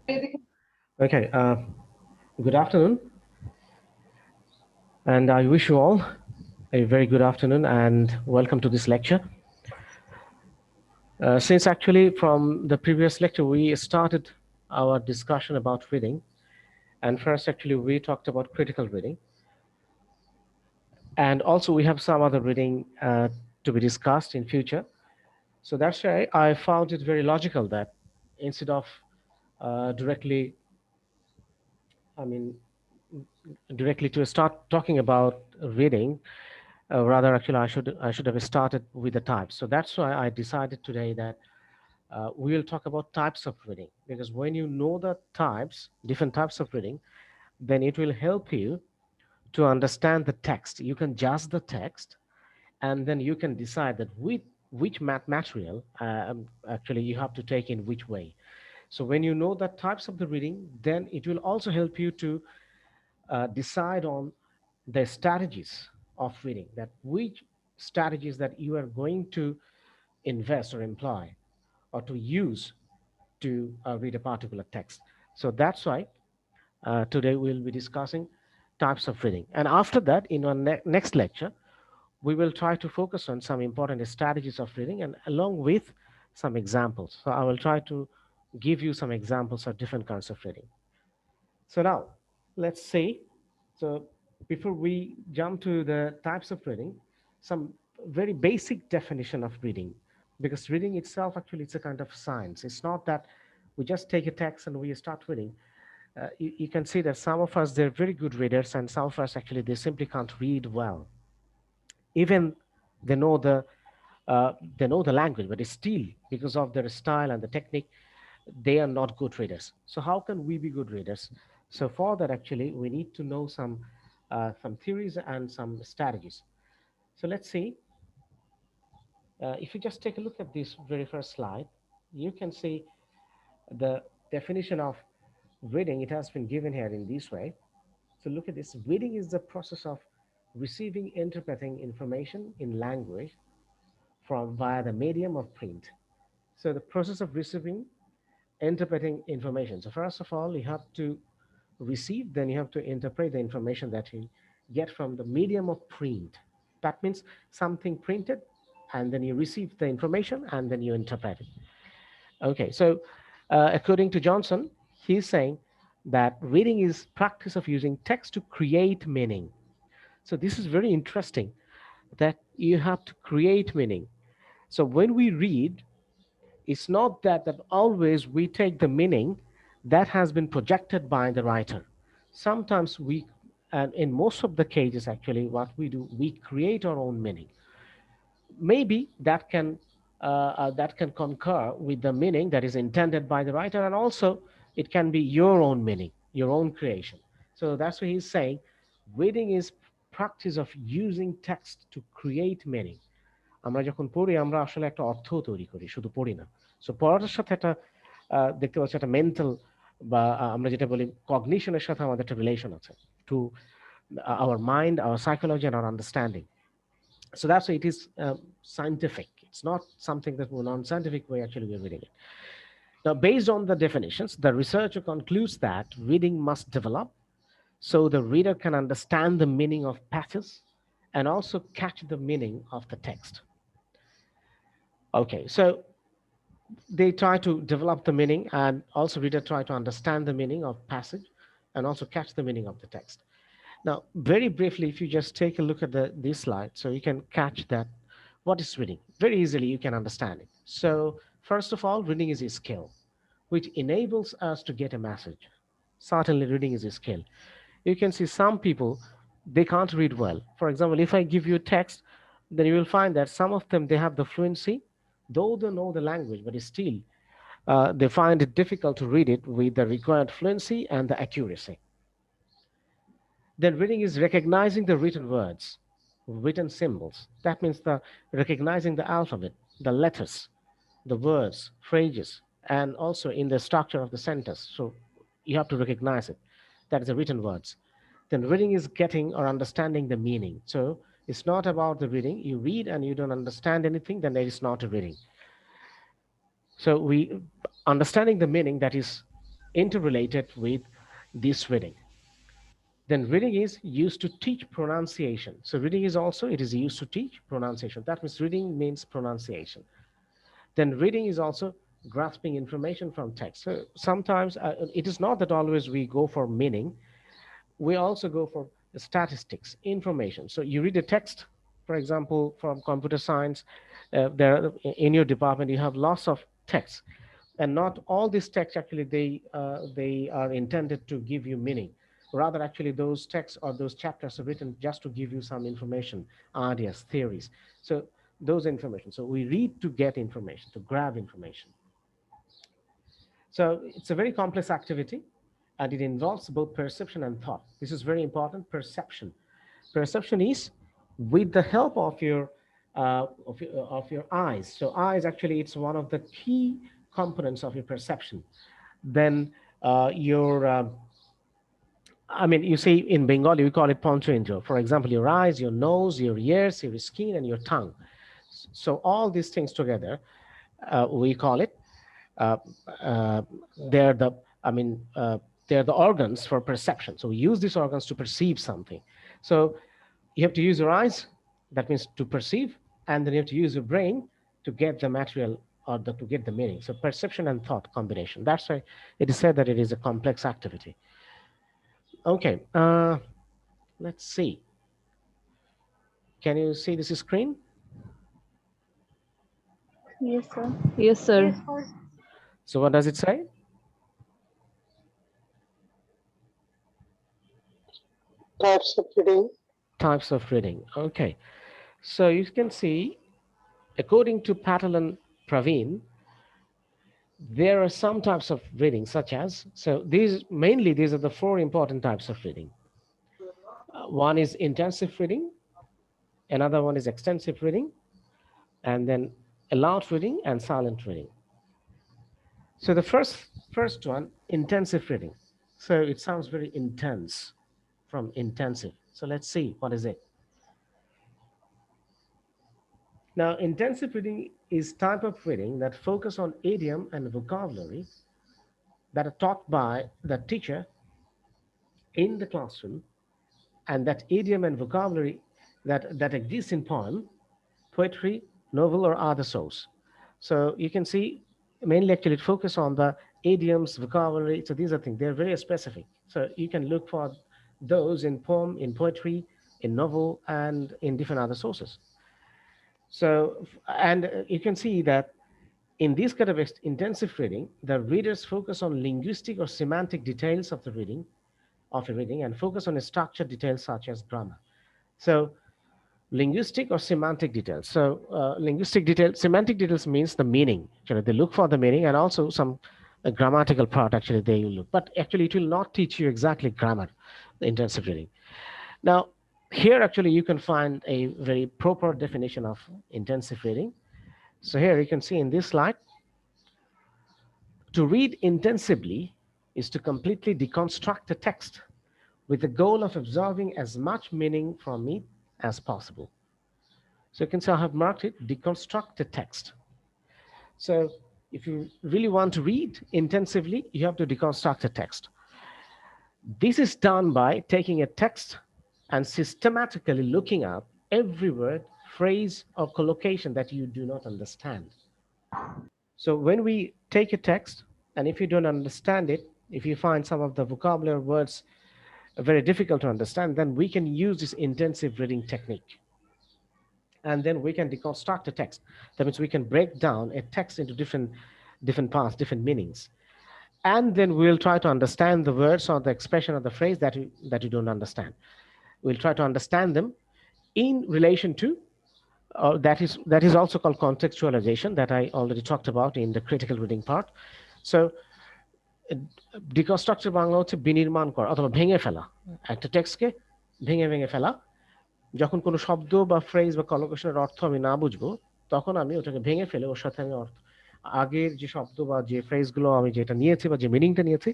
Okay, good afternoon, and I wish you all a very good afternoon and welcome to this lecture. Since actually from the previous lecture we started our discussion about reading, and first actually we talked about critical reading, and also we have some other reading to be discussed in future. So that's why I found it very logical that instead of directly, I mean, directly to start talking about reading, rather actually I should have started with the types. So that's why I decided today that we will talk about types of reading, because when you know the types, different types of reading, then it will help you to understand the text. You can judge the text, and then you can decide that which math material actually you have to take in which way. So when you know the types of the reading, then it will also help you to decide on the strategies of reading, that which strategies that you are going to invest or employ or to use to read a particular text. So that's why today we'll be discussing types of reading. And after that, in our next lecture, we will try to focus on some important strategies of reading and along with some examples. So I will try to give you some examples of different kinds of reading. So now, let's see. So before we jump to the types of reading, some very basic definition of reading, because reading itself actually it's a kind of science. It's not that we just take a text and we start reading. You can see that some of us they're very good readers, and some of us actually they simply can't read well. Even they know the they know the language, but still because of their style and the technique, they are not good readers. So how can we be good readers? So for that, actually, we need to know some theories and some strategies. So let's see. If you just take a look at this very first slide, you can see the definition of reading. It has been given here in this way. So look at this. Reading is the process of receiving, interpreting information in language from via the medium of print. So the process of receiving, interpreting information. So first of all, you have to receive, then you have to interpret the information that you get from the medium of print. That means something printed, and then you receive the information, and then you interpret it. Okay, so according to Johnson, he's saying that reading is practice of using text to create meaning. So this is very interesting that you have to create meaning. So when we read, it's not that always we take the meaning that has been projected by the writer. Sometimes we, and in most of the cases, actually, what we do, we create our own meaning. Maybe that can concur with the meaning that is intended by the writer, and also it can be your own meaning, your own creation. So that's what he's saying. Reading is practice of using text to create meaning. আমরা যখন পড়ি আমরা আসলে একটা অর্থ তৈরি করি, শুধু পড়ি না। সো পড়াটার সাথে একটা দেখতে পাচ্ছি একটা মেন্টাল বা আমরা যেটা বলি কগনিশনের সাথে আমাদের একটা রিলেশন আছে two our mind, our psychology, and our understanding. So that's why it is scientific. It's not something that we're non-scientific way actually we're reading it. Now, based on the definitions, the researcher concludes that reading must develop so the reader can understand the meaning of passages and also catch the meaning of the text. Okay, so they try to develop the meaning, and also reader try to understand the meaning of passage and also catch the meaning of the text. Now, very briefly, if you just take a look at this slide, so you can catch that what is reading. Very easily, you can understand it. So, first of all, reading is a skill which enables us to get a message. Certainly, reading is a skill. You can see some people, they can't read well. For example, if I give you a text, then you will find that some of them, they have the fluency, though they know the language, but still, they find it difficult to read it with the required fluency and the accuracy. Then reading is recognizing the written words, written symbols. That means the recognizing the alphabet, the letters, the words, phrases, and also in the structure of the sentence. So you have to recognize it. That is the written words. Then reading is getting or understanding the meaning. So it's not about the reading. You read and you don't understand anything, then it is not a reading. So we understanding the meaning, that is interrelated with this reading. Then reading is used to teach pronunciation. So reading is also, it is used to teach pronunciation. That means reading means pronunciation. Then reading is also grasping information from text. So sometimes it is not that always we go for meaning. We also go for statistics, information. So you read a text, for example, from computer science, there in your department you have lots of texts, and not all these texts actually they are intended to give you meaning. Rather, actually, those texts or those chapters are written just to give you some information, ideas, theories. So those information. So we read to get information, to grab information. So it's a very complex activity, and it involves both perception and thought. This is very important. Perception. Perception is with the help of your eyes. So eyes actually it's one of the key components of your perception. Then your I mean, you see in Bengali, we call it Panchindra. For example, your eyes, your nose, your ears, your skin, and your tongue. So all these things together, we call it. Uh, uh, they're the, I mean, they're the organs for perception. So we use these organs to perceive something. So you have to use your eyes. That means to perceive, and then you have to use your brain to get the material or to get the meaning. So perception and thought combination. That's why it is said that it is a complex activity. Okay, let's see. Can you see this screen? Yes, sir. Yes, sir. So what does it say? Types of reading. Types of reading. Okay, so you can see, according to Patel and Praveen, there are some types of reading, such as, so these are the four important types of reading. One is intensive reading, another one is extensive reading, and then aloud reading and silent reading. So the first one, intensive reading. So it sounds very intense from intensive. So let's see what is it. Now, intensive reading is type of reading that focus on idiom and vocabulary that are taught by the teacher in the classroom, and that idiom and vocabulary that exists in poem, poetry, novel, or other source. So you can see mainly actually focus on the idioms, vocabulary. So these are things, they're very specific. So you can look for those in poem, in poetry, in novel, and in different other sources. So, and you can see that in this kind of intensive reading, the readers focus on linguistic or semantic details of a reading, and focus on structured details such as grammar. So linguistic or semantic details. So semantic details means the meaning. Actually, they look for the meaning, and also some grammatical part. Actually, they will look, but actually, it will not teach you exactly grammar. The intensive reading. Now, here actually you can find a very proper definition of intensive reading. So here you can see in this slide, to read intensively is to completely deconstruct a text with the goal of absorbing as much meaning from it as possible. So you can see I have marked it, deconstruct the text. So if you really want to read intensively, you have to deconstruct the text. This is done by taking a text and systematically looking up every word, phrase, or collocation that you do not understand. So when we take a text, and if you don't understand it, if you find some of the vocabulary words very difficult to understand, then we can use this intensive reading technique. And then we can deconstruct a text. That means we can break down a text into different parts, different meanings. And then we'll try to understand the words or the expression or the phrase that you don't understand. We'll try to understand them in relation to, that is also called contextualization, that I already talked about in the critical reading part. So deconstruction Bangla হচ্ছে বিনির্মাণ করা অথবা ভেঙে ফেলা, একটা টেক্সটকে ভেঙে ভেঙে ফেলা। যখন কোনো শব্দ বা ফ্রেজ বা কলোকেশনের অর্থ আমি না বুঝবো, তখন আমি ওটাকে ভেঙে ফেলে ওর সাথে আমি আগের যে শব্দ বা যে ফ্রেজগুলো আমি যেটা নিয়েছি বা যে মিনিংটা নিয়েছি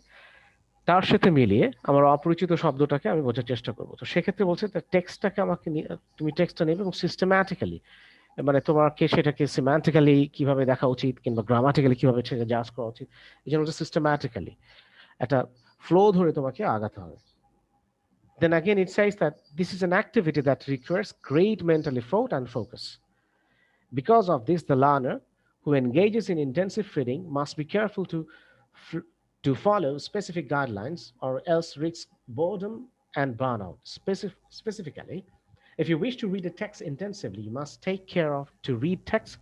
তার সাথে মিলিয়ে আমার অপরিচিত শব্দটাকে আমি বোঝার চেষ্টা করবো। তো সেক্ষেত্রে বলছে টেক্সটটাকে আমাকে তুমি টেক্সটটা নেবে এবং সিস্টেম্যাটিক্যালি, মানে তোমাকে সেটাকে সিম্যান্টিক্যালি কিভাবে দেখা উচিত কিংবা গ্রামাটিক্যালি কিভাবে সেটা জাজ করা উচিত, এই জন্য সিস্টেম্যাটিক্যালি একটা ফ্লো ধরে তোমাকে আগাতে হবে। Then again, it says that this is an activity that requires great mental effort and focus. Because of this, the learner who engages in intensive reading must be careful to follow specific guidelines or else risk boredom and burnout. Specifically, if you wish to read a text intensively, you must take care of to read texts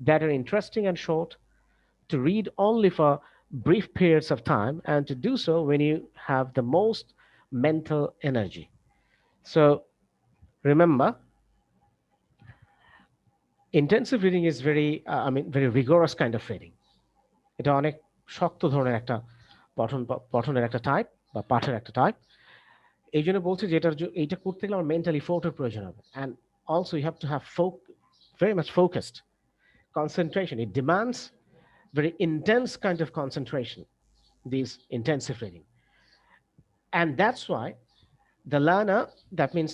that are interesting and short, to read only for brief periods of time, and to do so when you have the most mental energy. So remember, intensive reading is very, very rigorous kind of reading. এটা অনেক শক্ত ধরনের একটা পঠনের একটা type বা পাঠের একটা type. এই জন্য বলছি যে এইটা করতে গেলে আমার মেন্টালি ফোকাসের প্রয়োজন হবে, and also you have to have very much focused concentration. It demands very intense kind of concentration, these intensive reading. And that's why the learner, that means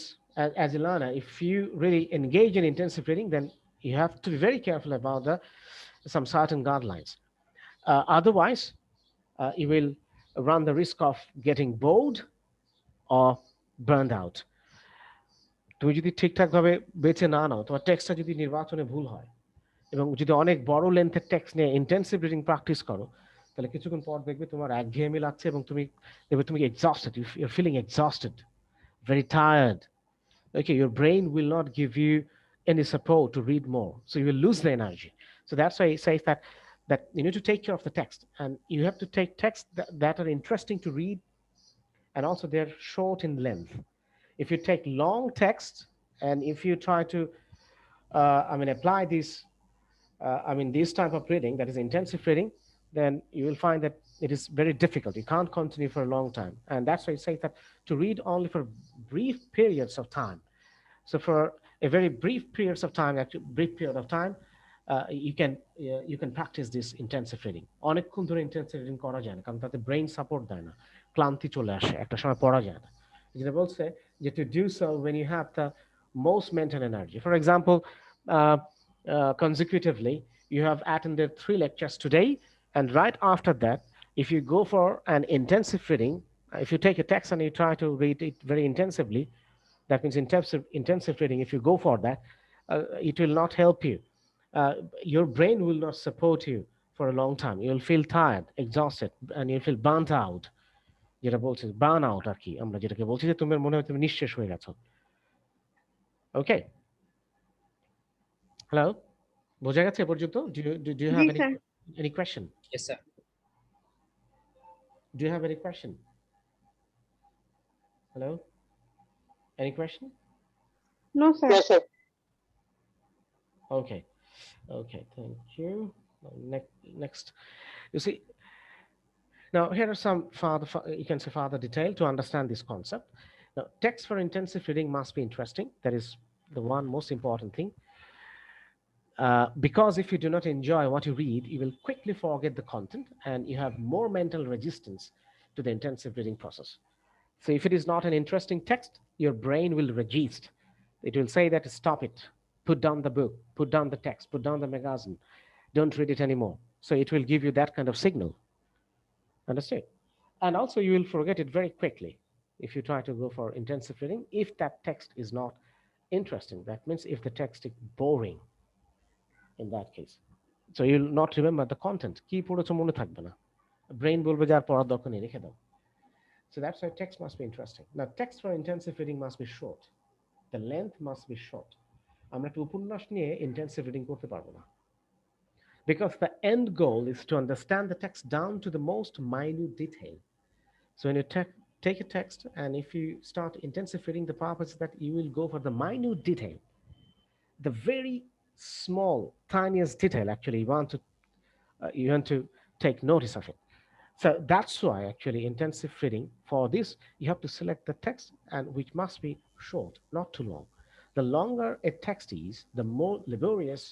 as a learner, if you really engage in intensive reading, then you have to be very careful about some certain guidelines. Otherwise, you will run the risk of getting bored or burned out. তুমি যদি ঠিকঠাকভাবে বেছে না নাও, তোমার টেক্সটটা যদি নির্বাচনে ভুল হয় এবং যদি অনেক বড় লেন্থের টেক্সট নিয়ে ইন্টেন্সিভ রিডিং প্র্যাকটিস করো, তাহলে কিছুক্ষণ পর দেখবে তোমার একঘেয়েমি লাগছে এবং তুমি দেখবে তুমি exhausted, your feeling exhausted, very tired. Okay, your brain will not give you any support to read more, so you will lose the energy. So that's why it says that you need to take care of the text, and you have to take texts that are interesting to read, and also they're short in length. If you take long text and if you try to apply this type of reading, that is intensive reading, then you will find that it is very difficult. You can't continue for a long time. And that's why it says that to read only for brief periods of time. So for a very brief periods of time, actually brief period of time, you can practice this intensive reading. অনেকক্ষণ ধরে intensive reading করা যায় না, কারণ তাতে brain support দেয় না, ক্লান্তি চলে আসে, একটা সময় পড়া যায় না। যেটা বলছে যে to do so when you have the most mental energy. For example, consecutively, you have attended 3 lectures today, and right after that, if you go for an intensive reading, if you take a text and you try to read it very intensively, that means intensive reading, if you go for that, it will not help you. Your brain will not support you for a long time. You'll feel tired, exhausted, and you'll feel burnt out. যেটা বলছি burn out আর কি, আমরা যেটাকে বলছি যে তোমার মনে হয় তুমি নিঃশেষ হয়ে গেছো। ওকে, হ্যালো, বোঝা গেছে এ পর্যন্ত? Do you G have sir. any question? Yes, sir. Do you have any question? Hello, any question? No sir. Yes, sir. Okay, thank you. Next, you see, now here are some you can say further detail to understand this concept. Now, text for intensive reading must be interesting. That is the one most important thing. Because if you do not enjoy what you read, you will quickly forget the content and you have more mental resistance to the intensive reading process. So if it is not an interesting text, your brain will resist. It will say that stop it, put down the book, put down the text, put down the magazine, don't read it anymore. So it will give you that kind of signal. Understood? And also you will forget it very quickly if you try to go for intensive reading. If that text is not interesting, that means if the text is boring, in that case. So you'll not remember the content. কি পড়েছো মনে থাকবে না। Brain বলবে যে আর পড়ার দরকার নেই, রেখে দাও। So that's why text must be interesting. Now, text for intensive reading must be short. The length must be short. আমরা একটা উপন্যাস নিয়ে intensive reading করতে পারবো না। Because the end goal is to understand the text down to the most minute detail. So when you take a text and if you start intensive reading, the purpose is that you will go for the minute detail. The very small, tiniest detail actually you want to take notice of it. So that's why actually intensive reading, for this you have to select the text, and which must be short, not too long. The longer a text is, the more laborious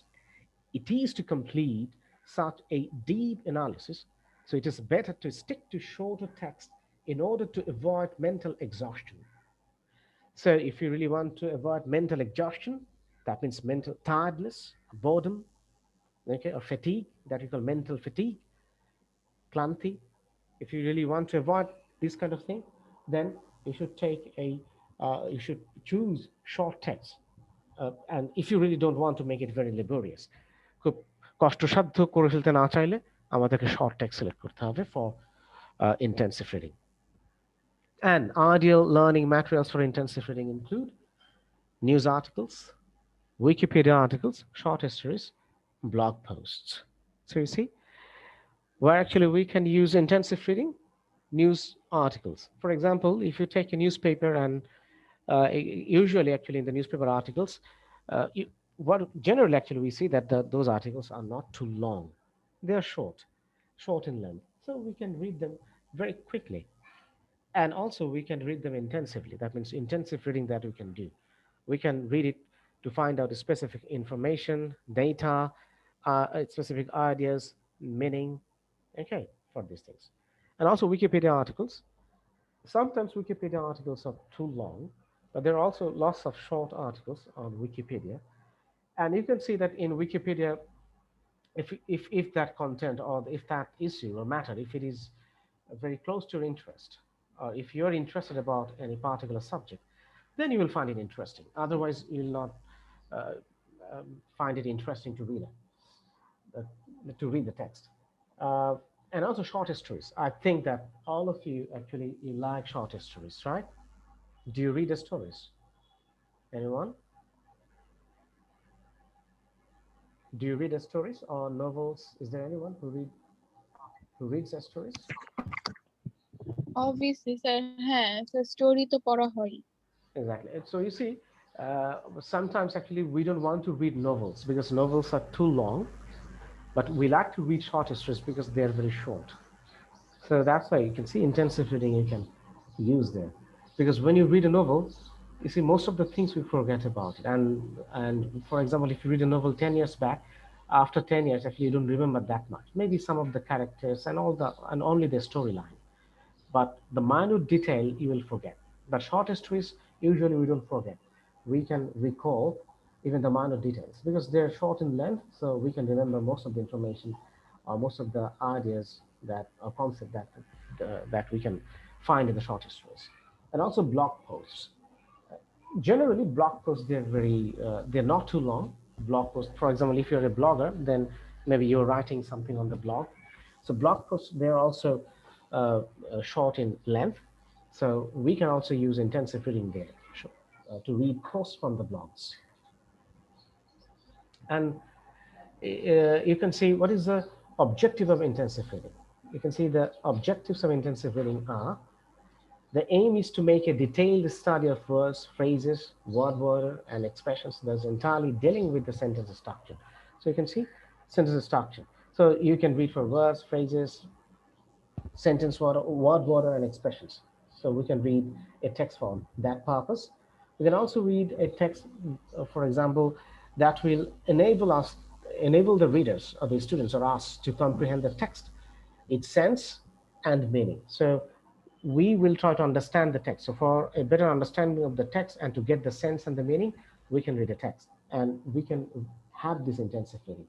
it is to complete such a deep analysis. So it is better to stick to shorter text in order to avoid mental exhaustion. So if you really want to avoid mental exhaustion, that means mental tiredness, boredom, okay, or fatigue, that we call mental fatigue, ক্লান্তি, If you really want to avoid this kind of thing, then you should take a you should choose short text. And if you really don't want to make it very laborious, খুব কষ্টসাধ্য করে ফেলতে না চাইলে আমাদেরকে short text select করতে হবে for intensive reading. And ideal learning materials for intensive reading include news articles, Wikipedia articles, short histories, blog posts. So you see, where actually we can use intensive reading, news articles. For example, if you take a newspaper and usually actually in the newspaper articles, what generally actually we see that those articles are not too long. They are short in length. So we can read them very quickly. And also we can read them intensively. That means intensive reading that we can do. We can read it to find out specific information, data, specific ideas, meaning, okay, for these things. And also Wikipedia articles. Sometimes Wikipedia articles are too long, but there are also lots of short articles on Wikipedia. And you can see that in Wikipedia, if that content or if that issue or matter, if it is very close to your interest, or if you're interested about any particular subject, then you will find it interesting. Otherwise, you will not uh, find it interesting to read the text. Uh, and also short histories. I think that all of you actually you like short histories, right? Do you read the stories? Anyone? Do you read the stories or novels? Is there anyone who reads the stories? Obviously, sir. হ্যাঁ, sir, story তো পড়া হয়। Exactly. And so you see, sometimes actually we don't want to read novels because novels are too long, but we like to read short histories because they're very short. So that's why you can see intensive reading you can use there. Because when you read a novel, you see most of the things we forget about it. And for example, if you read a novel 10 years back, after 10 years, actually you don't remember that much. Maybe some of the characters and only the storyline, but the minute detail you will forget. But short histories, usually we don't forget. We can recall even the minor details because they're short in length, so we can remember most of the information or most of the ideas that or concept that we can find in the short histories. And also blog posts. Generally, blog posts they're not too long. Blog posts, for example, if you're a blogger, then maybe you're writing something on the blog. So blog posts they're also short in length. So we can also use intensive reading there to read posts from the blogs. And you can see what is the objective of intensive reading. You can see the objectives of intensive reading are: the aim is to make a detailed study of words, phrases, word order, and expressions that's entirely dealing with the sentence structure. So you can see sentence structure. So you can read for words, phrases, sentence word order, and expressions. So we can read a text for that purpose. We can also read a text, for example, that will enable the readers or the students or us to comprehend the text, its sense and meaning. So we will try to understand the text. So for a better understanding of the text and to get the sense and the meaning, we can read the text and we can have this intensive reading.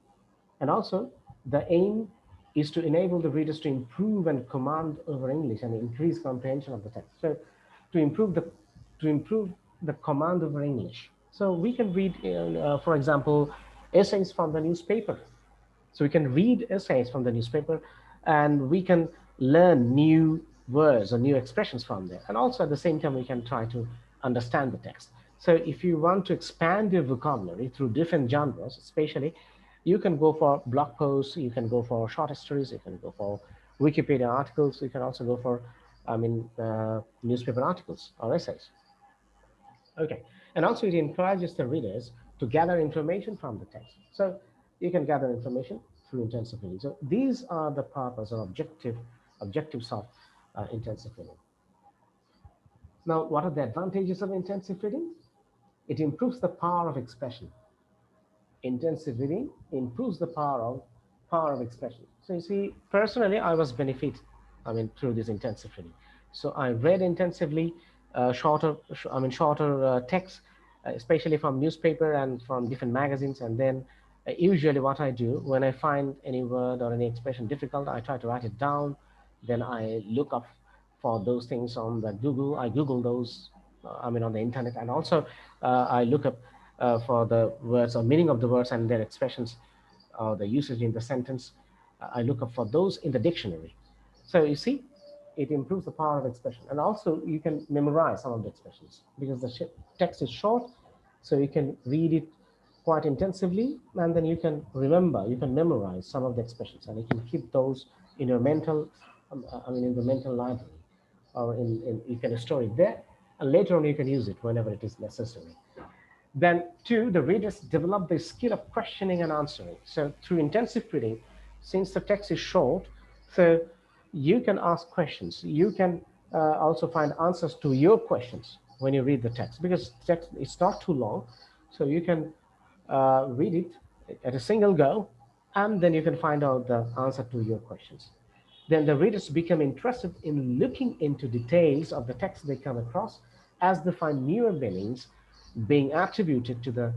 And also, the aim is to enable the readers to improve and command over English and increase comprehension of the text. So, to improve the command over English. So we can read, for example, essays from the newspaper. So we can read essays from the newspaper, and we can learn new words or new expressions from there. And also at the same time, we can try to understand the text. So if you want to expand your vocabulary through different genres, especially, you can go for blog posts, you can go for short stories, you can go for Wikipedia articles, you can also go for, newspaper articles or essays. Okay, and also it encourages the readers to gather information from the text. So you can gather information through intensive reading. So these are the purpose or objectives of intensive reading. Now, what are the advantages of intensive reading? It improves the power of expression. Intensive reading improves the power of expression. So you see, personally, I was benefit, through this intensive reading. So I read intensively shorter texts, especially from newspaper and from different magazines. And then usually what I do when I find any word or any expression difficult, I try to write it down Then I look up for those things on the Google. I Google those, on the internet, and also I look up for the words or meaning of the words and their expressions or the usage in the sentence. I look up for those in the dictionary. So you see, it improves the power of expression. And also you can memorize some of the expressions because the text is short, so you can read it quite intensively, and then you can remember, you can memorize some of the expressions, and you can keep those in your mental, in the mental library, or you can store it there, and later on you can use it whenever it is necessary. Then, two, the readers develop the skill of questioning and answering. So, through intensive reading, since the text is short, so you can ask questions. You can also find answers to your questions when you read the text because text it's not too long, so you can read it at a single go, and then you can find out the answer to your questions. Then the readers become interested in looking into details of the text they come across as they find newer meanings being attributed to the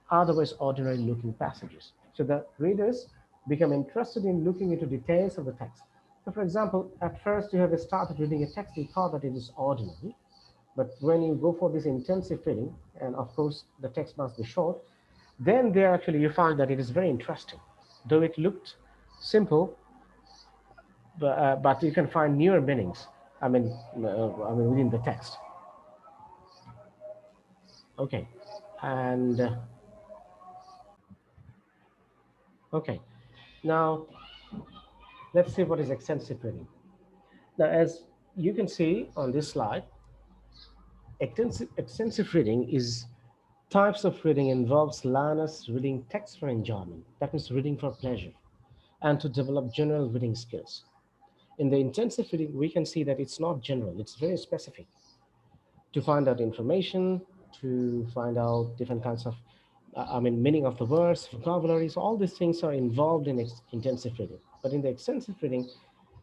otherwise ordinary looking passages. So the readers become interested in looking into details of the text. So for example, at first you have started reading a text, you thought that it is ordinary, but when you go for this intensive reading, and of course the text must be short, then there actually you find that it is very interesting. Though it looked simple, but you can find newer meanings. Within the text. Okay, and okay, now let's see what is extensive reading. Now, as you can see on this slide, extensive reading is types of reading involves learners reading text for enjoyment, that means reading for pleasure, and to develop general reading skills. In the intensive reading, we can see that it's not general, it's very specific. To find out information, to find out different kinds of, meaning of the words, vocabularies, all these things are involved in intensive reading. But in the extensive reading,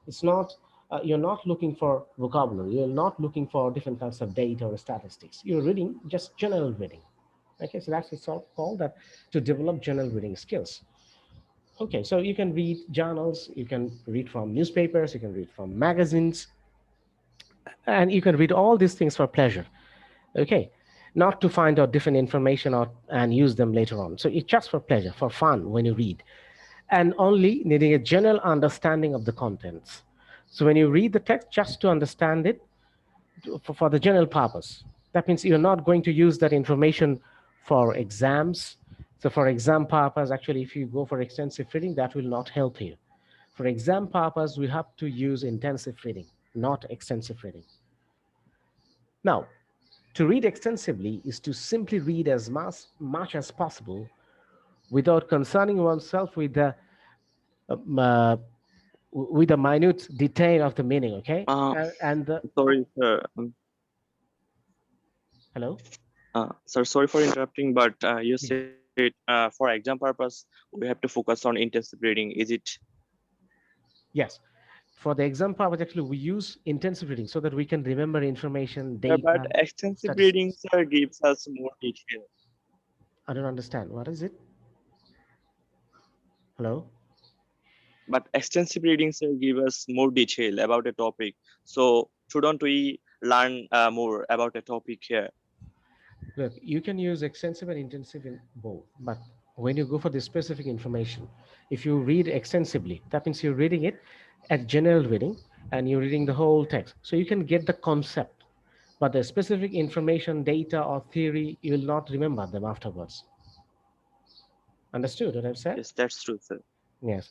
it's not, you're not looking for vocabulary, you're not looking for different kinds of data or statistics. You're reading just general reading. Okay, so that's what's called that, to develop general reading skills. Okay, so you can read journals, you can read from newspapers, you can read from magazines, and you can read all these things for pleasure. Okay, not to find out different information and use them later on. So it's just for pleasure, for fun when you read, and only needing a general understanding of the contents. So when you read the text, just to understand it for the general purpose. That means you're not going to use that information for exams. So for exam purpose, actually, if you go for extensive reading, that will not help you. For exam purpose, we have to use intensive reading, not extensive reading. Now, to read extensively is to simply read as much as possible without concerning oneself um, uh, with the minute detail of the meaning. Okay, and Sorry, sir. Hello. Sir, sorry for interrupting, but you said for exam purpose we have to focus on intensive reading. Is it? Yes. For the exam purpose, actually, we use intensive reading so that we can remember information, data. But extensive reading, sir, gives us more detail. I don't understand. What is it? Hello? But extensive reading, sir, give us more detail about a topic. So shouldn't we learn more about a topic here? Look, you can use extensive and intensive in both, but when you go for the specific information, if you read extensively, that means you're reading it at general reading and you're reading the whole text. So you can get the concept, but the specific information, data, or theory, you will not remember them afterwards. Understood what I've said? Yes, that's true, sir. Yes.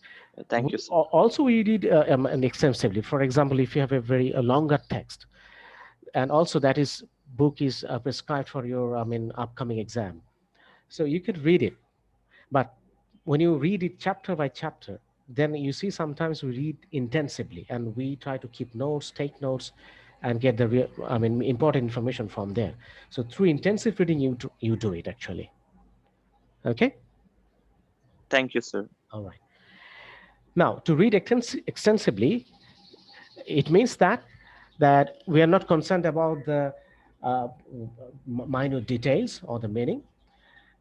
Thank you, sir. Also, we read extensively. For example, if you have a longer text, and also that is book is prescribed for your upcoming exam, so you could read it. But when you read it chapter by chapter, then you see sometimes we read intensively and we try to keep notes, take notes, and get the important information from there. So through intensive reading, you do it actually. Okay. Thank you, sir. All right. Now, to read extensively, it means that we are not concerned about the minute details or the meaning,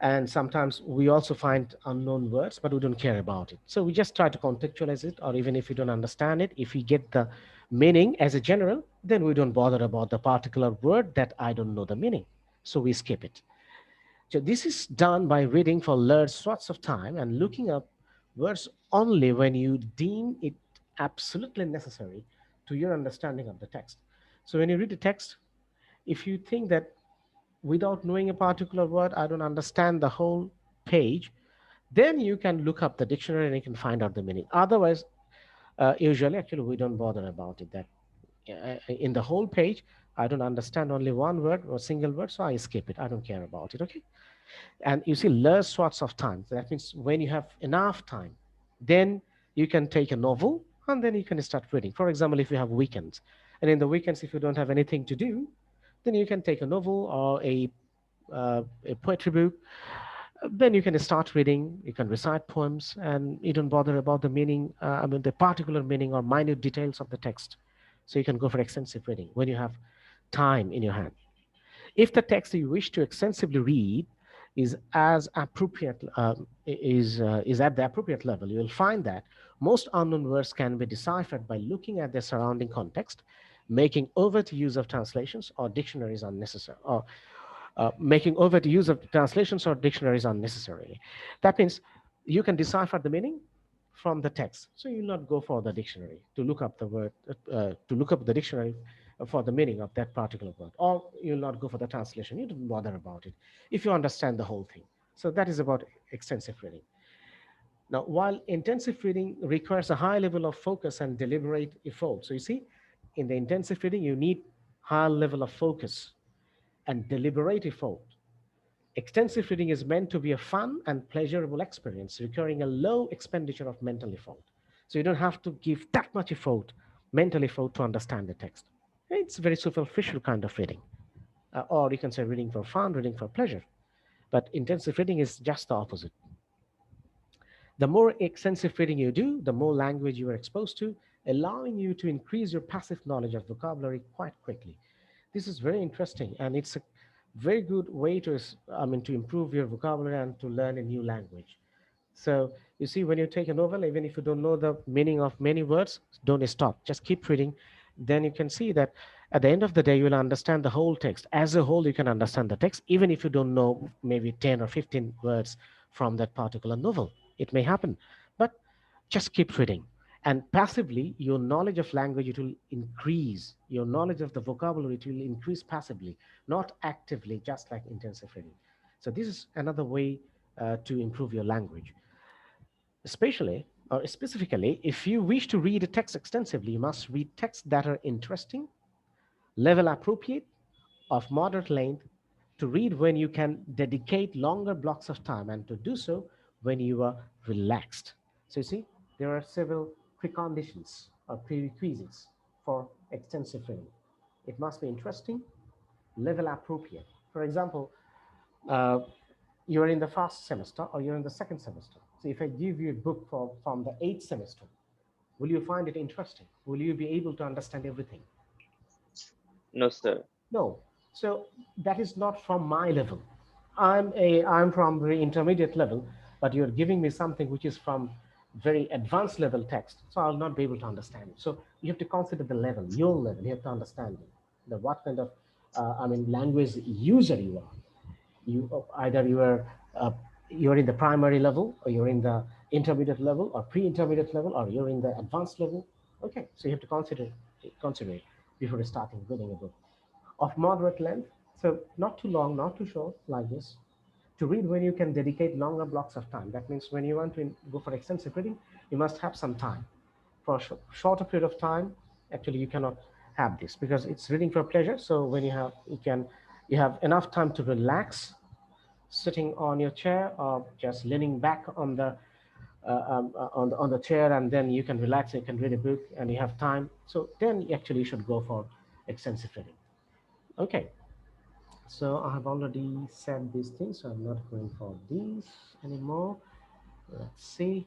And sometimes we also find unknown words, but we don't care about it. So we just try to contextualize it, or even if we don't understand it, if we get the meaning as a general, then we don't bother about the particular word that I don't know the meaning. So we skip it. So this is done by reading for large swaths of time and looking up words only when you deem it absolutely necessary to your understanding of the text. So when you read the text, if you think that without knowing a particular word, I don't understand the whole page, then you can look up the dictionary and you can find out the meaning. Otherwise, usually, actually, we don't bother about it. That in the whole page, I don't understand only one word or single word, so I skip it. I don't care about it. Okay. And you see large swaths of time. So that means when you have enough time, then you can take a novel and then you can start reading. For example, if you have weekends, and in the weekends, if you don't have anything to do, then you can take a novel or a poetry book. Then you can start reading. You can recite poems, and you don't bother about the meaning. I mean, the particular meaning or minute details of the text. So you can go for extensive reading when you have time in your hand. If the text you wish to extensively read is as appropriate is at the appropriate level, you will find that most unknown words can be deciphered by looking at their surrounding context, making overt use of translations or dictionaries unnecessary, or making overt use of translations or dictionaries unnecessarily. That means you can decipher the meaning from the text. So you'll not go for the dictionary to look up the word, to look up the dictionary for the meaning of that particular word, or you'll not go for the translation. You don't bother about it if you understand the whole thing. So that is about extensive reading. Now, while intensive reading requires a high level of focus and deliberate effort, so you see, in the intensive reading, you need high level of focus and deliberate effort. Extensive reading is meant to be a fun and pleasurable experience, requiring a low expenditure of mental effort. So you don't have to give that much effort, mental effort, to understand the text. It's very superficial kind of reading. Or you can say reading for fun, reading for pleasure. But intensive reading is just the opposite. The more extensive reading you do, the more language you are exposed to, allowing you to increase your passive knowledge of vocabulary quite quickly. This is very interesting, and it's a very good way to, to improve your vocabulary and to learn a new language. So you see, when you take a novel, even if you don't know the meaning of many words, don't stop. Just keep reading. Then you can see that at the end of the day, you will understand the whole text. As a whole, you can understand the text, even if you don't know maybe 10 or 15 words from that particular novel. It may happen, but just keep reading. And passively, your knowledge of language, it will increase. Your knowledge of the vocabulary, it will increase passively, not actively, just like intensive reading. So this is another way to improve your language. Especially or specifically, if you wish to read a text extensively, you must read texts that are interesting, level appropriate, of moderate length, to read when you can dedicate longer blocks of time, and to do so when you are relaxed. So you see, there are several preconditions or prerequisites for extensive reading. It must be interesting, level appropriate. For example, uh, you're in the first semester or you're in the second semester. So if I give you a book from the eighth semester, will you find it interesting? Will you be able to understand everything? No, sir. No. So that is not from my level. I'm from very intermediate level, but you're giving me something which is from very advanced level text. So I'll not be able to understand it. So you have to consider the level, your level. You have to understand it. The what kind of language user you are. You either you're in the primary level, or you're in the intermediate level, or pre-intermediate level, or you're in the advanced level. Okay, so you have to consider it before starting reading a book of moderate length. So not too long, not too short, like this. To read when you can dedicate longer blocks of time. That means when you want to go for extensive reading, you must have some time. For a shorter period of time, actually you cannot have this because it's reading for pleasure. So when you have enough time to relax, sitting on your chair or just leaning back on the on the chair, and then you can relax. You can read a book, and you have time. So then actually you should go for extensive reading. Okay, so I have already said these things, so I'm not going for these anymore. Let's see.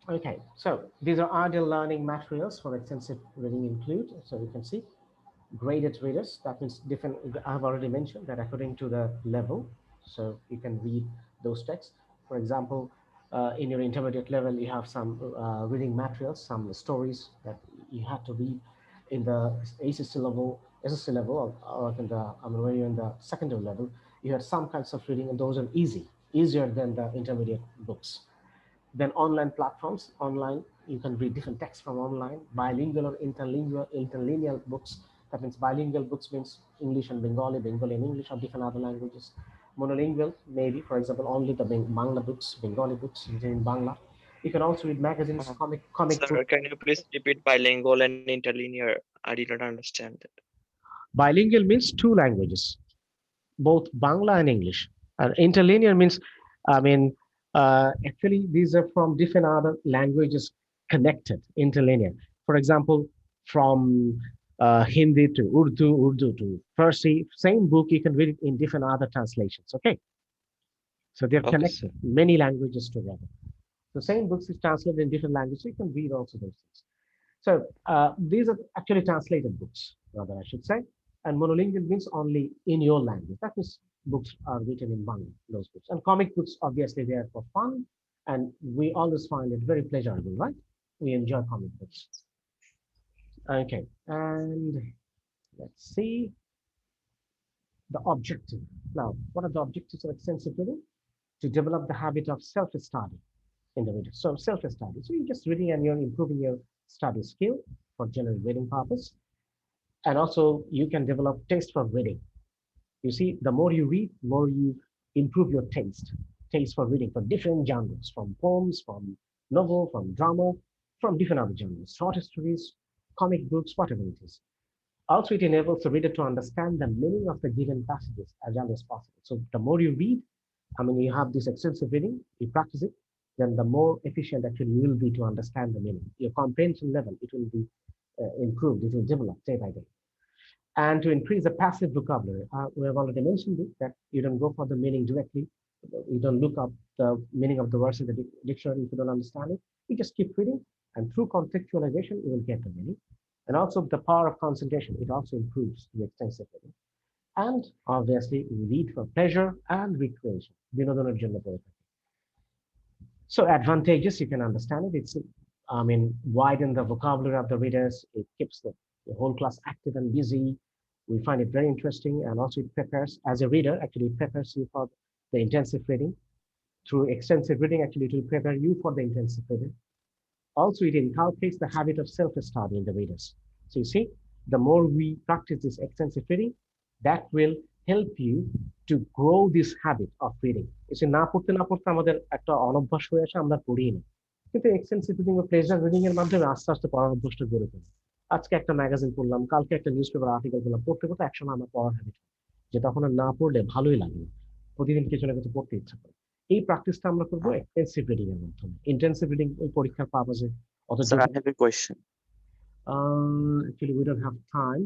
Okay, so these are ideal learning materials for extensive reading include. So you can see graded readers. That means different. I have already mentioned that according to the level. So you can read those texts. For example, in your intermediate level, you have some reading materials, some stories that you have to read in the ACC level, SSC level, or in the, I mean, when you're in the secondary level, you have some kinds of reading, and those are easier than the intermediate books. Then online platforms, online, you can read different texts from online, bilingual or interlineal books. That means bilingual books means English and Bengali, Bengali and English, or different other languages. Monolingual, maybe, for example, only the Bangla books, Bengali books written in Bangla. You can also read magazines, Uh, comic Sir, books. can you please repeat bilingual and interlinear? I did not understand that. Bilingual means two languages, both Bangla and English. And interlinear means, I mean, actually, these are from different other languages connected, interlinear. For example, from Hindi to Urdu, Urdu to Farsi, same book, you can read it in different other translations, okay? So they're Okay, sir. connected, many languages together. The same books is translated in different languages, so you can read also those things. So these are actually translated books, rather I should say. And monolingual means only in your language. That means books are written in Bangla, those books. And comic books, obviously, they are for fun. And we always find it very pleasurable, right? We enjoy comic books. Okay, and let's see the objective. Now, what are the objectives of extensive reading? To develop the habit of self-study in the reader. So self-study. So you're just reading and you're improving your study skill for general reading purpose. And also you can develop taste for reading. You see, the more you read, more you improve your taste for reading, for different genres, from poems, from novel, from drama, from different other genres, short stories, comic books, whatever it is. Also, it enables the reader to understand the meaning of the given passages as early as possible. So the more you read, I mean, you have this extensive reading, you practice it, then the more efficient actually you will be to understand the meaning. Your comprehension level, it will be improved, it will develop day by day. And to increase the passive vocabulary, we have already mentioned it, that you don't go for the meaning directly. You don't look up the meaning of the words in the dictionary if you don't understand it. You just keep reading, and through contextualization, you will get the meaning. And also the power of concentration, it also improves the extensive reading. And obviously, we read for pleasure and recreation. বিনোদনের জন্য পড়ে থাকি। So advantages, you can understand it. It's, I mean, widen the vocabulary of the readers. It keeps the whole class active and busy. We find it very interesting, and also it prepares, as a reader, actually it prepares you for the intensive reading. Through extensive reading, actually it will prepare you for the intensive reading. Also, it inculcates the habit of self-study in the readers. So you see, the more we practice this extensive reading, that will help you to grow this habit of reading. এসে না পড়তে না পড়তে আমাদের একটা অনভ্যাস হয়ে আসে, আমরা পড়িই না। কিন্তু এক্সটেন্সিভ রিডিং বা প্লেজার রিডিং এর মাধ্যমে আস্তে আস্তে পড়ার অভ্যাসটা গড়ে তোলে। আজকে একটা ম্যাগাজিন পড়লাম, কালকে একটা নিউজ পেপার আর্টিকেল পড়লাম, পড়তে পড়তে একসময় আমার পড়ার হ্যাবিট, যে তখন আর না পড়লে ভালোই লাগে না, প্রতিদিন কিছু না কিছু পড়তে ইচ্ছা করে। এই প্র্যাকটিসটা আমরা করবো এক্সটেন্সিভ রিডিং এর মাধ্যমে। ইন্টেন্সিভ রিডিং ওই পরীক্ষার পারপাসে অত Sir, I have a question. Actually, we don't have time.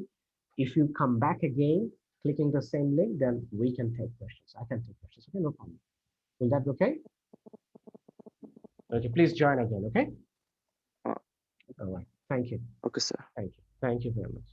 If you come back again, clicking the same link, then we can take questions. I can take questions. Okay, no problem. Will that be okay? Okay, please join again. Okay. Uh, All right. Thank you. Okay, sir. Thank you. Thank you very much.